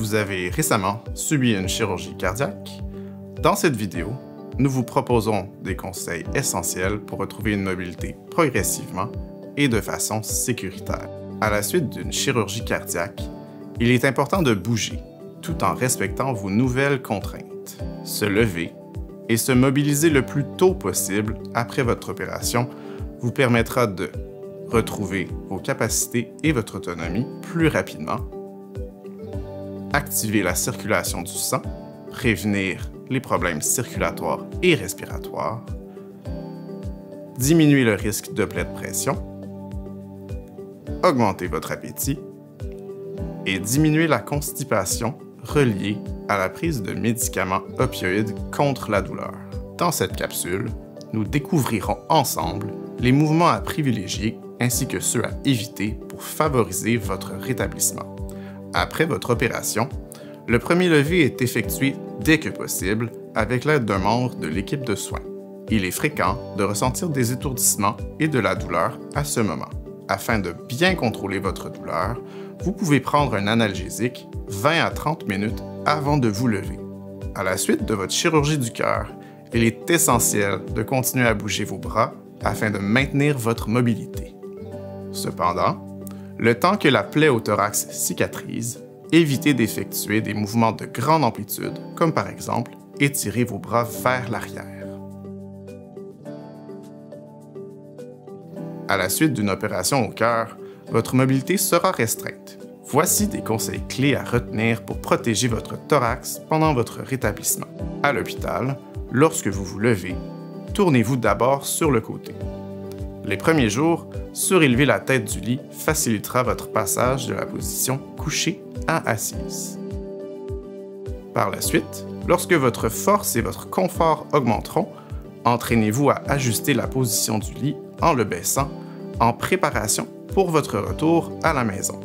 vous avez récemment subi une chirurgie cardiaque, dans cette vidéo, nous vous proposons des conseils essentiels pour retrouver une mobilité progressivement et de façon sécuritaire. À la suite d'une chirurgie cardiaque, il est important de bouger tout en respectant vos nouvelles contraintes. Se lever et se mobiliser le plus tôt possible après votre opération vous permettra de retrouver vos capacités et votre autonomie plus rapidement, activer la circulation du sang, prévenir les problèmes circulatoires et respiratoires, diminuer le risque de plaie de pression, augmenter votre appétit et diminuer la constipation reliée à la prise de médicaments opioïdes contre la douleur. Dans cette capsule, nous découvrirons ensemble les mouvements à privilégier ainsi que ceux à éviter pour favoriser votre rétablissement. Après votre opération, le premier lever est effectué dès que possible avec l'aide d'un membre de l'équipe de soins. Il est fréquent de ressentir des étourdissements et de la douleur à ce moment. Afin de bien contrôler votre douleur, vous pouvez prendre un analgésique 20 à 30 minutes avant de vous lever. À la suite de votre chirurgie du cœur, il est essentiel de continuer à bouger vos bras afin de maintenir votre mobilité. Cependant, le temps que la plaie au thorax cicatrise, évitez d'effectuer des mouvements de grande amplitude, comme par exemple étirer vos bras vers l'arrière. À la suite d'une opération au cœur, votre mobilité sera restreinte. Voici des conseils clés à retenir pour protéger votre thorax pendant votre rétablissement. À l'hôpital, lorsque vous vous levez, tournez-vous d'abord sur le côté. Les premiers jours, surélever la tête du lit facilitera votre passage de la position couchée à assise. Par la suite, lorsque votre force et votre confort augmenteront, entraînez-vous à ajuster la position du lit en le baissant en préparation pour votre retour à la maison.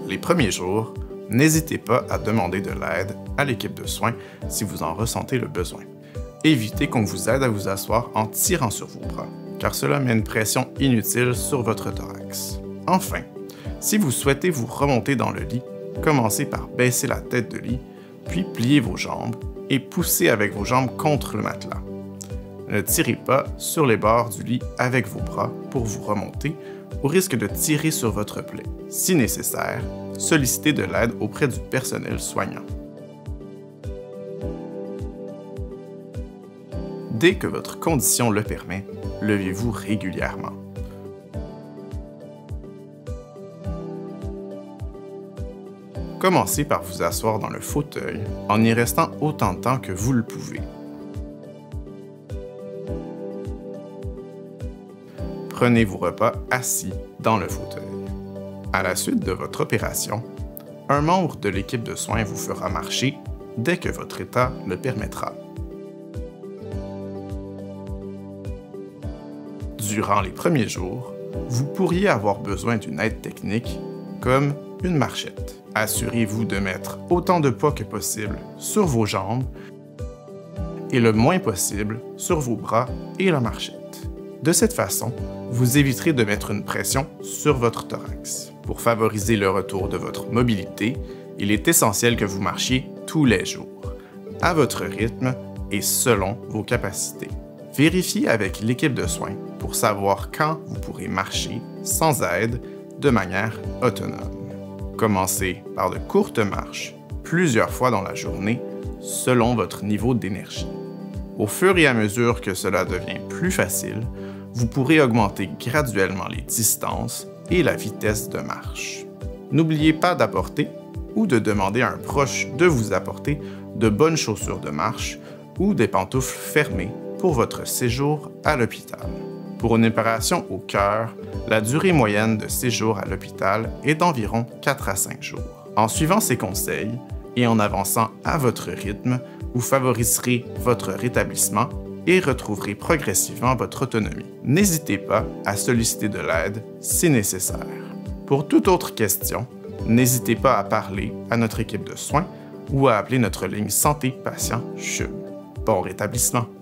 Les premiers jours, n'hésitez pas à demander de l'aide à l'équipe de soins si vous en ressentez le besoin. Évitez qu'on vous aide à vous asseoir en tirant sur vos bras, car cela met une pression inutile sur votre thorax. Enfin, si vous souhaitez vous remonter dans le lit, commencez par baisser la tête de lit, puis pliez vos jambes et poussez avec vos jambes contre le matelas. Ne tirez pas sur les bords du lit avec vos bras pour vous remonter, au risque de tirer sur votre plaie. Si nécessaire, sollicitez de l'aide auprès du personnel soignant. Dès que votre condition le permet, levez-vous régulièrement. Commencez par vous asseoir dans le fauteuil en y restant autant de temps que vous le pouvez. Prenez vos repas assis dans le fauteuil. À la suite de votre opération, un membre de l'équipe de soins vous fera marcher dès que votre état le permettra. Durant les premiers jours, vous pourriez avoir besoin d'une aide technique comme une marchette. Assurez-vous de mettre autant de poids que possible sur vos jambes et le moins possible sur vos bras et la marchette. De cette façon, vous éviterez de mettre une pression sur votre thorax. Pour favoriser le retour de votre mobilité, il est essentiel que vous marchiez tous les jours, à votre rythme et selon vos capacités. Vérifiez avec l'équipe de soins pour savoir quand vous pourrez marcher sans aide de manière autonome. Commencez par de courtes marches, plusieurs fois dans la journée, selon votre niveau d'énergie. Au fur et à mesure que cela devient plus facile, vous pourrez augmenter graduellement les distances et la vitesse de marche. N'oubliez pas d'apporter ou de demander à un proche de vous apporter de bonnes chaussures de marche ou des pantoufles fermées pour votre séjour à l'hôpital. Pour une opération au cœur, la durée moyenne de séjour à l'hôpital est d'environ 4 à 5 jours. En suivant ces conseils et en avançant à votre rythme, vous favoriserez votre rétablissement et retrouverez progressivement votre autonomie. N'hésitez pas à solliciter de l'aide si nécessaire. Pour toute autre question, n'hésitez pas à parler à notre équipe de soins ou à appeler notre ligne Santé Patient CHUM. Bon rétablissement!